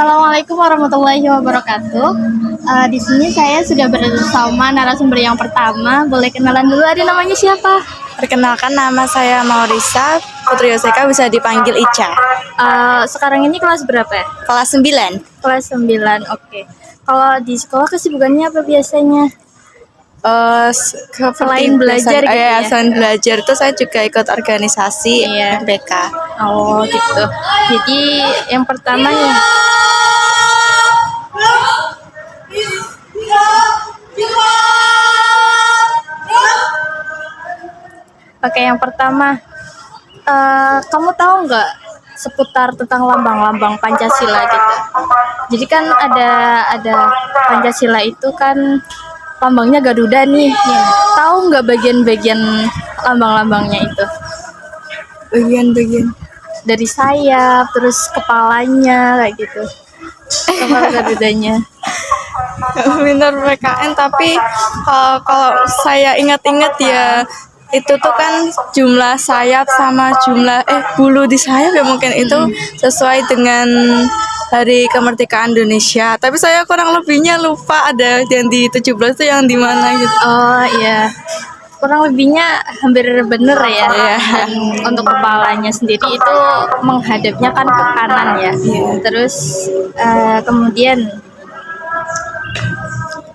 Assalamualaikum warahmatullahi wabarakatuh. Di sini saya sudah bersama narasumber yang pertama. Boleh kenalan dulu, ada namanya siapa? Perkenalkan, nama saya Maurisa Putri Yoseka, bisa dipanggil Ica. Sekarang ini kelas berapa ya? Kelas 9. Kelas 9, oke. Kalau di sekolah kesibukannya apa biasanya? Selain belajar gitu ya? Selain belajar itu saya juga ikut organisasi MPK. Oh gitu. Jadi yang pertama nih, yang pertama, kamu tahu nggak seputar tentang lambang-lambang Pancasila gitu? Jadi kan ada Pancasila itu kan lambangnya Garuda nih. Tahu nggak bagian-bagian lambang-lambangnya itu? Bagian-bagian Dari sayap, terus kepalanya kayak gitu. Kepala Garudanya. minor PKN, tapi kalau saya ingat-ingat ya, itu tuh kan jumlah sayap sama jumlah bulu di sayap ya, mungkin itu sesuai dengan hari kemerdekaan Indonesia. Tapi saya kurang lebihnya lupa, ada yang di 17 itu yang di mana gitu. Oh iya, kurang lebihnya hampir bener ya. Iya. Dan untuk kepalanya sendiri itu menghadapnya kan ke kanan ya. Terus kemudian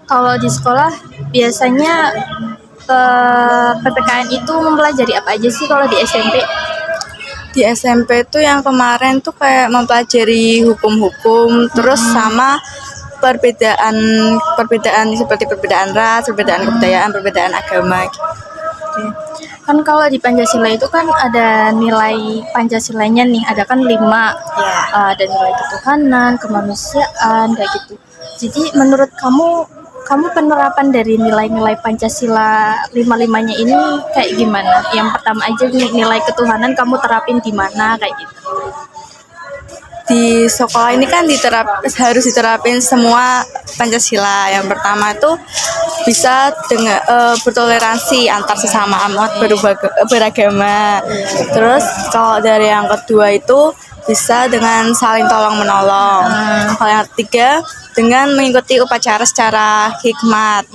kalau di sekolah biasanya PPKN itu mempelajari apa aja sih kalau di SMP? Di SMP tuh yang kemarin tuh kayak mempelajari hukum-hukum, terus sama perbedaan seperti perbedaan ras, perbedaan kebudayaan, perbedaan agama gitu. Kan kalau di Pancasila itu kan ada nilai Pancasilanya nih, ada kan 5. Ada nilai ketuhanan, kemanusiaan, kayak gitu. Jadi menurut kamu penerapan dari nilai-nilai Pancasila 5-5-nya ini kayak gimana? Yang pertama aja nih, nilai ketuhanan kamu terapin di mana kayak gitu? Di sekolah ini kan harus diterapin semua Pancasila. Yang pertama itu bisa dengan bertoleransi antar sesama umat beragama. Terus kalau dari yang kedua itu bisa dengan saling tolong menolong. Kalau yang ketiga dengan mengikuti upacara secara hikmat.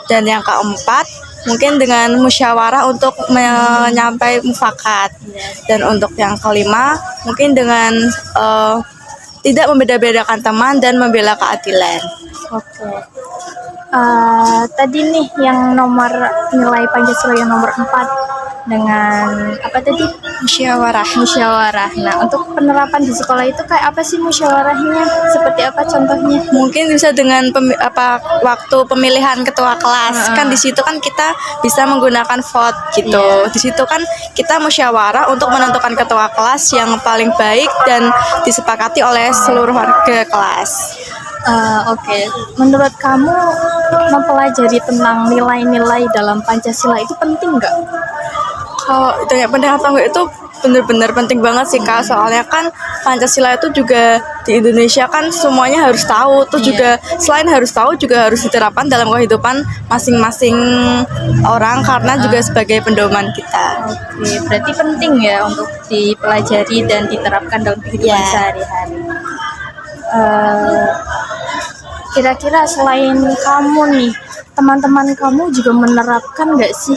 Dan yang keempat mungkin dengan musyawarah untuk menyampaikan mufakat. Dan untuk yang kelima mungkin dengan tidak membeda-bedakan teman dan membela keadilan. Oke. Tadi nih yang nilai Pancasila yang nomor 4 dengan apa tadi? Musyawarah. Nah, untuk penerapan di sekolah itu kayak apa sih musyawarahnya? Seperti apa contohnya? Mungkin bisa dengan waktu pemilihan ketua kelas. Kan di situ kan kita bisa menggunakan vote gitu. Di situ kan kita musyawarah untuk menentukan ketua kelas yang paling baik dan disepakati oleh seluruh warga kelas. Oke. Menurut kamu mempelajari tentang nilai-nilai dalam Pancasila itu penting nggak? Kalau ditanya penting atau enggak, itu benar-benar penting banget sih Kak. Soalnya kan Pancasila itu juga di Indonesia kan semuanya harus tahu. Terus juga selain harus tahu juga harus diterapkan dalam kehidupan masing-masing orang karena juga sebagai pedoman kita. Oke, berarti penting ya untuk dipelajari dan diterapkan dalam kehidupan sehari-hari. Kira-kira selain kamu nih, teman-teman kamu juga menerapkan nggak sih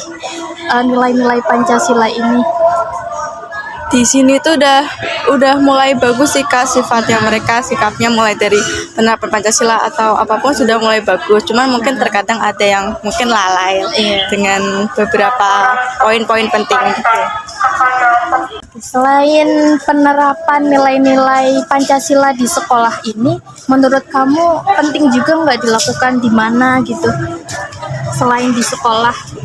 nilai-nilai Pancasila ini? Di sini tuh udah mulai bagus sih Kak, sifatnya mereka, sikapnya mulai dari penerapan Pancasila atau apapun sudah mulai bagus. Cuman mungkin terkadang ada yang mungkin lalai dengan beberapa poin-poin penting gitu. Selain penerapan nilai-nilai Pancasila di sekolah ini, menurut kamu penting juga nggak dilakukan di mana gitu? Selain di sekolah.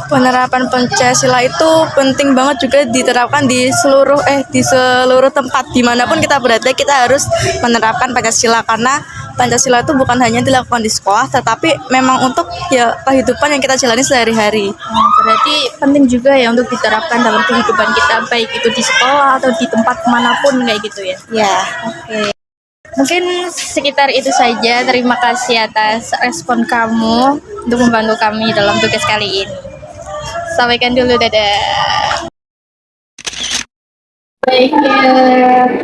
Penerapan Pancasila itu penting banget juga diterapkan di seluruh tempat dimanapun kita berada. Kita harus menerapkan Pancasila karena Pancasila itu bukan hanya dilakukan di sekolah, tetapi memang untuk kehidupan yang kita jalani sehari-hari. Berarti penting juga ya untuk diterapkan dalam kehidupan kita, baik itu di sekolah atau di tempat manapun kayak gitu ya. Oke. Mungkin sekitar itu saja. Terima kasih atas respon kamu untuk membantu kami dalam tugas kali ini. Sampaikan dulu, dadah. Baik,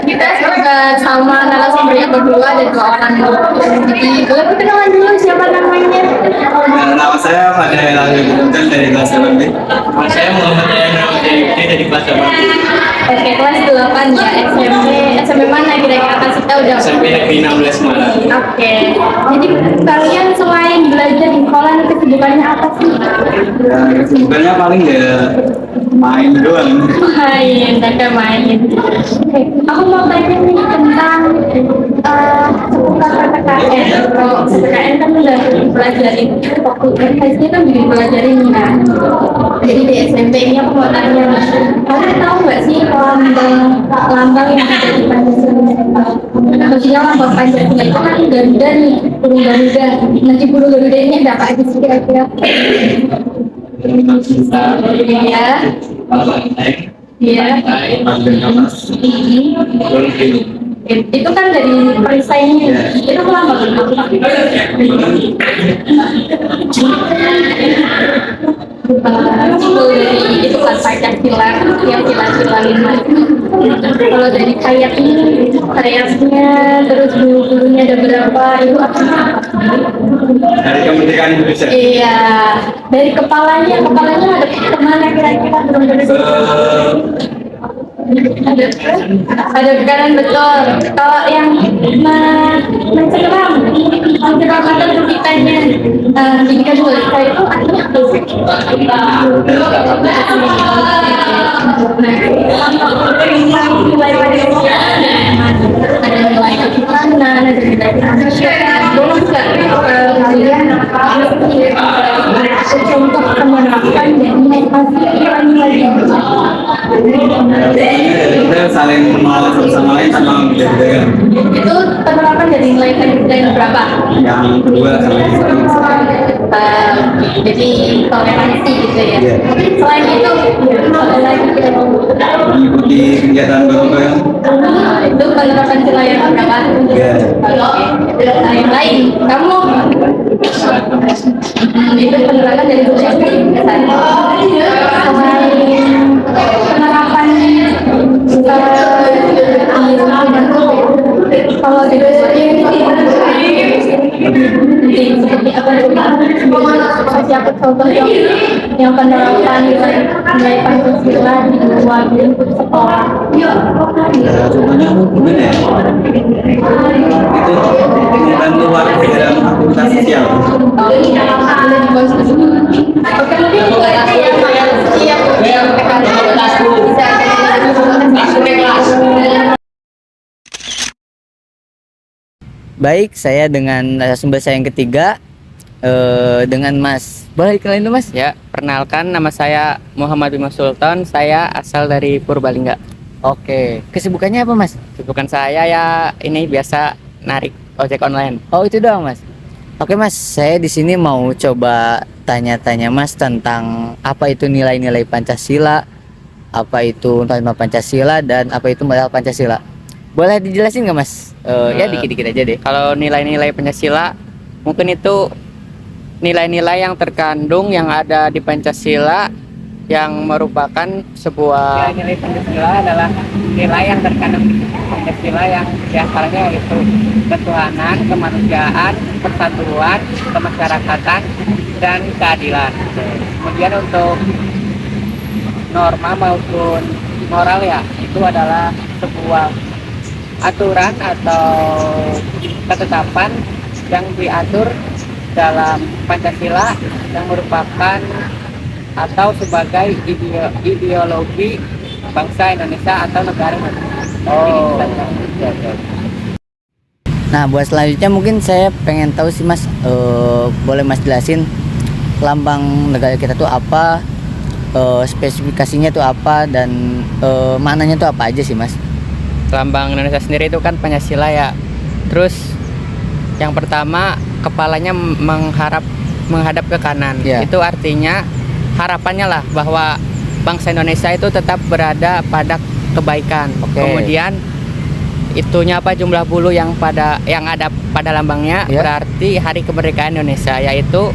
kita sama narasumber yang berdua ada 2 orang. Jadi boleh perkenalan dulu siapa namanya? Nama saya Fadil Ali Bukan dari kelas 8B. Nama saya Muhammad Yana dari kelas 8B. Oke, kelas 8 ya, SMP mana kira-kira kasih tahu dong? SMP Negeri 16 Malang. Oke, jadi kalian selain belajar di sekolah kesibukannya apa sih? Ya, sebenarnya paling ya main doang. Mereka main. Oke, aku mau tanya nih tentang seputar PPKN. Kalau PPKN kan udah dipelajarin, waktu SD kan juga dipelajarin kan. Jadi di SMP ini aku mau tanya, kalian tahu nggak sih lambang yang ada di Pancasila? Maksudnya lambang Pancasila itu kan Garuda nih, burung Garuda. Nanti burung Garuda ini ada apa aja sih kira-kira? Iya. Iya. Itu kan dari perisainya. Itu lama itu kan Pancasila yang sila-sila 5. Kalau dari sayapnya terus bulu-bulunya ada berapa itu apa? Dari kemerdekaan Indonesia. Iya, dari kepalanya ada kemana kira-kira belum ada kanan betul. Kalau yang mencekam atau terbitanya pendidikan wanita itu artinya ada nilai ketahanan, ada nilai kemanusiaan. Boleh nggak kalian contoh menerapkan dan nilai-nilai Kita saling mengenal satu sama lain sama berbeda. itu penerapan dari nilai yang berapa? Yang kedua saling Jadi toleransi gitu ya. Iya. Selain itu ada lagi kita mau mengikuti kegiatan gotong-royong. itu penerapan nilai yang berapa? Iya. Yang lain kamu itu penerapan dari sosial selain penerapan kalau di seperti apa kasih aku contoh yang penerapan nilai Pancasila di luar lingkup sekolah. Contohnya gimana ya? Itu membantu warga dalam aktivitas sosial. Oke, mungkin yang Baik, saya dengan narasumber saya yang ketiga dengan Mas. Boleh kenalin dulu Mas? Ya, perkenalkan nama saya Muhammad Bima Sultan. Saya asal dari Purbalingga. Oke, kesibukannya apa Mas? Kesibukan saya ya ini biasa narik ojek online. Oh itu doang Mas. Oke Mas, saya di sini mau coba tanya-tanya Mas tentang apa itu nilai-nilai Pancasila, apa itu Norma Pancasila dan apa itu modal Pancasila. Boleh dijelasin nggak Mas? Ya dikit-dikit aja deh. Kalau nilai-nilai Pancasila, mungkin itu nilai-nilai yang terkandung yang ada di Pancasila yang merupakan sebuah nilai Pancasila adalah nilai yang terkandung di Pancasila yang diantaranya yaitu ketuhanan, kemanusiaan, persatuan, kemasyarakatan, dan keadilan. Kemudian untuk norma maupun moral ya itu adalah sebuah aturan atau ketetapan yang diatur dalam Pancasila yang merupakan atau sebagai ideologi bangsa Indonesia atau negara Indonesia. Oh. Nah buat selanjutnya mungkin saya pengen tahu sih Mas, boleh Mas jelasin lambang negara kita tuh apa, spesifikasinya tuh apa, dan maknanya tuh apa aja sih Mas? Lambang Indonesia sendiri itu kan Pancasila ya. Terus yang pertama kepalanya menghadap ke kanan. Yeah. Itu artinya harapannya lah bahwa bangsa Indonesia itu tetap berada pada kebaikan. Okay. Kemudian itunya apa jumlah bulu yang ada pada lambangnya Yeah. berarti hari kemerdekaan Indonesia yaitu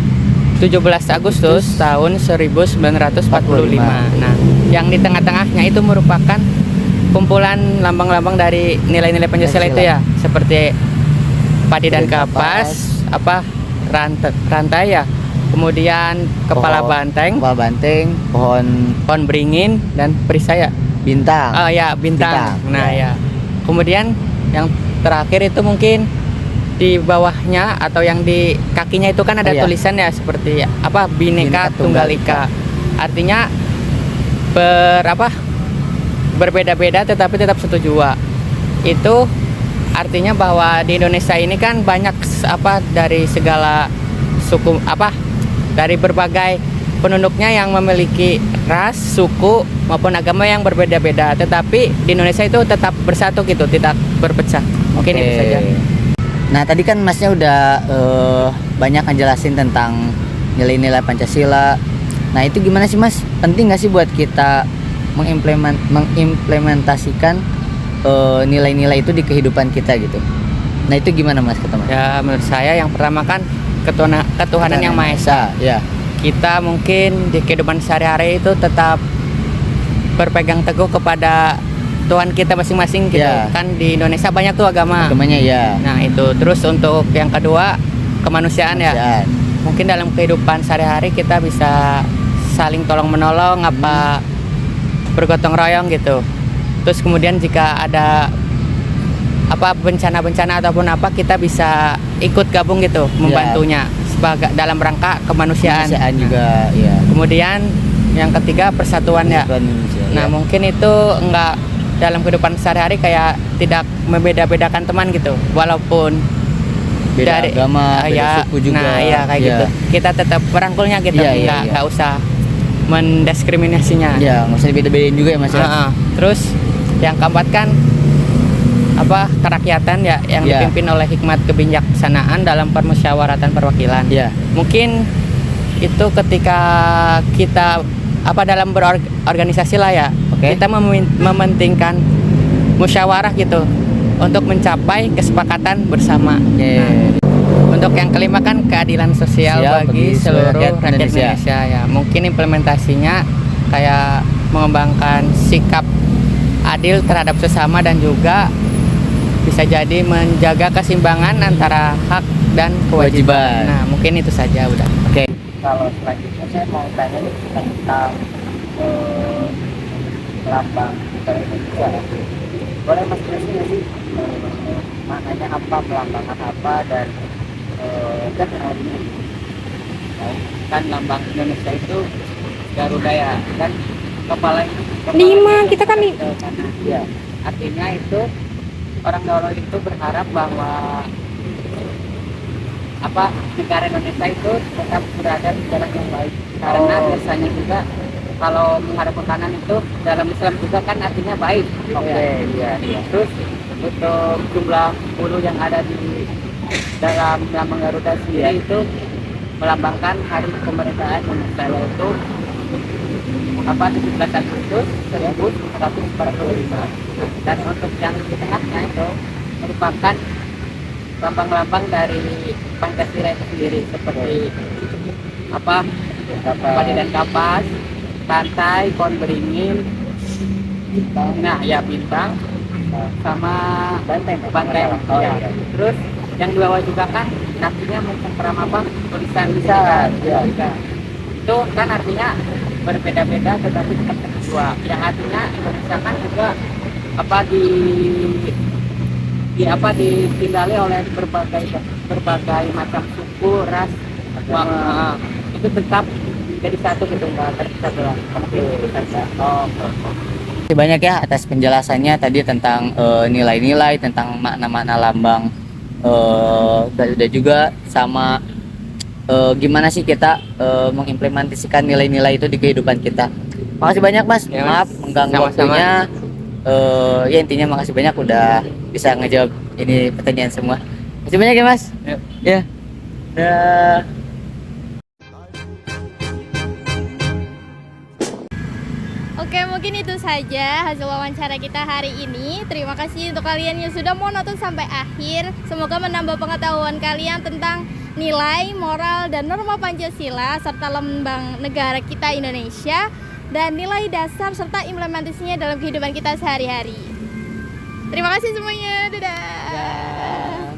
17 Agustus tahun 1945. Nah, yang di tengah-tengahnya itu merupakan kumpulan lambang-lambang dari nilai-nilai Pancasila itu ya, seperti padi dan kapas, apa rantai ya, kemudian kepala banteng, pohon beringin dan perisai ya. bintang. Oh ya, bintang. Nah ya. Kemudian yang terakhir itu mungkin di bawahnya atau yang di kakinya itu kan ada tulisan ya, seperti apa, Bhinneka Tunggal Ika. Artinya berbeda-beda tetapi tetap satu jua. Itu artinya bahwa di Indonesia ini kan banyak dari segala suku dari berbagai penduduknya yang memiliki ras, suku maupun agama yang berbeda-beda, tetapi di Indonesia itu tetap bersatu gitu, tidak berpecah. Mungkin itu saja. Nah, tadi kan Masnya udah banyak ngejelasin tentang nilai-nilai Pancasila. Nah, itu gimana sih Mas? Penting nggak sih buat kita mengimplementasikan nilai-nilai itu di kehidupan kita gitu? Nah, itu gimana Mas kata Mas? Ya, menurut saya yang pertama kan ketuhanan yang Maha Esa. Ya. Kita mungkin di kehidupan sehari-hari itu tetap berpegang teguh kepada Tuhan kita masing-masing gitu. Kan di Indonesia banyak tuh agamanya ya. Nah, itu. Terus untuk yang kedua, kemanusiaan ya. Mungkin dalam kehidupan sehari-hari kita bisa saling tolong menolong, bergotong royong gitu. Terus kemudian jika ada bencana-bencana ataupun kita bisa ikut gabung gitu, membantunya sebagai dalam rangka kemanusiaan juga ya. Kemudian yang ketiga, persatuan ya. Nah, mungkin itu enggak dalam kehidupan sehari-hari kayak tidak membeda-bedakan teman gitu, walaupun beda dari agama, beda suku juga. Nah, ya kayak gitu. Kita tetap merangkulnya gitu, enggak usah mendiskriminasinya. Ya, nggak usah beda-bedain juga ya Mas ya. Terus yang keempat kan kerakyatan ya, yang dipimpin oleh hikmat kebijaksanaan dalam permusyawaratan perwakilan. Mungkin itu ketika kita dalam berorganisasi lah ya, kita mementingkan musyawarah gitu untuk mencapai kesepakatan bersama. Nah, untuk yang kelima kan keadilan sosial bagi seluruh rakyat Indonesia ya. Mungkin implementasinya kayak mengembangkan sikap adil terhadap sesama dan juga bisa jadi menjaga keseimbangan antara hak dan kewajiban. Nah, mungkin itu saja udah. Kalau selanjutnya saya mau tanya nih tentang lambang Indonesia. Boleh Mas jelasin nggak sih maknanya apa, melambangkan apa, dan kan kan lambang Indonesia itu Garuda ya, kan kepala itu 5 kita kan ya, artinya itu orang dahulu itu berharap bahwa negara Indonesia itu tetap berada di jalan yang baik, karena biasanya juga kalau menghadap ke kanan itu dalam Islam juga kan artinya baik. Terus untuk jumlah bulu yang ada di dalam lambang Garuda sendiri itu melambangkan hari kemerdekaan Indonesia, yaitu 17 Agustus 1945. Dan untuk yang di tengahnya itu merupakan lambang-lambang dari Pancasila itu sendiri, seperti padi dan kapas, rantai, pohon beringin, bintang, sama banteng. Terus yang di bawah juga kan kakinya mencengkeram tulisan itu kan artinya berbeda-beda tetapi tetap dua, yang artinya Indonesia kan juga ditinggali oleh berbagai macam suku, ras, agama, itu tetap jadi satu gitu, nggak terpisah belah. Terima banyak ya atas penjelasannya tadi tentang nilai-nilai, tentang makna-makna lambang Garuda juga, sama gimana sih kita mengimplementasikan nilai-nilai itu di kehidupan kita. Makasih banyak Mas, maaf mengganggu waktunya. Ya intinya makasih banyak udah bisa ngejawab ini pertanyaan semua. Makasih banyak ya Mas. Ya. Oke, mungkin itu saja hasil wawancara kita hari ini. Terima kasih untuk kalian yang sudah mau nonton sampai akhir. Semoga menambah pengetahuan kalian tentang nilai, moral, dan norma Pancasila serta lambang negara kita Indonesia. dan nilai dasar serta implementasinya dalam kehidupan kita sehari-hari. Terima kasih semuanya. Dadah.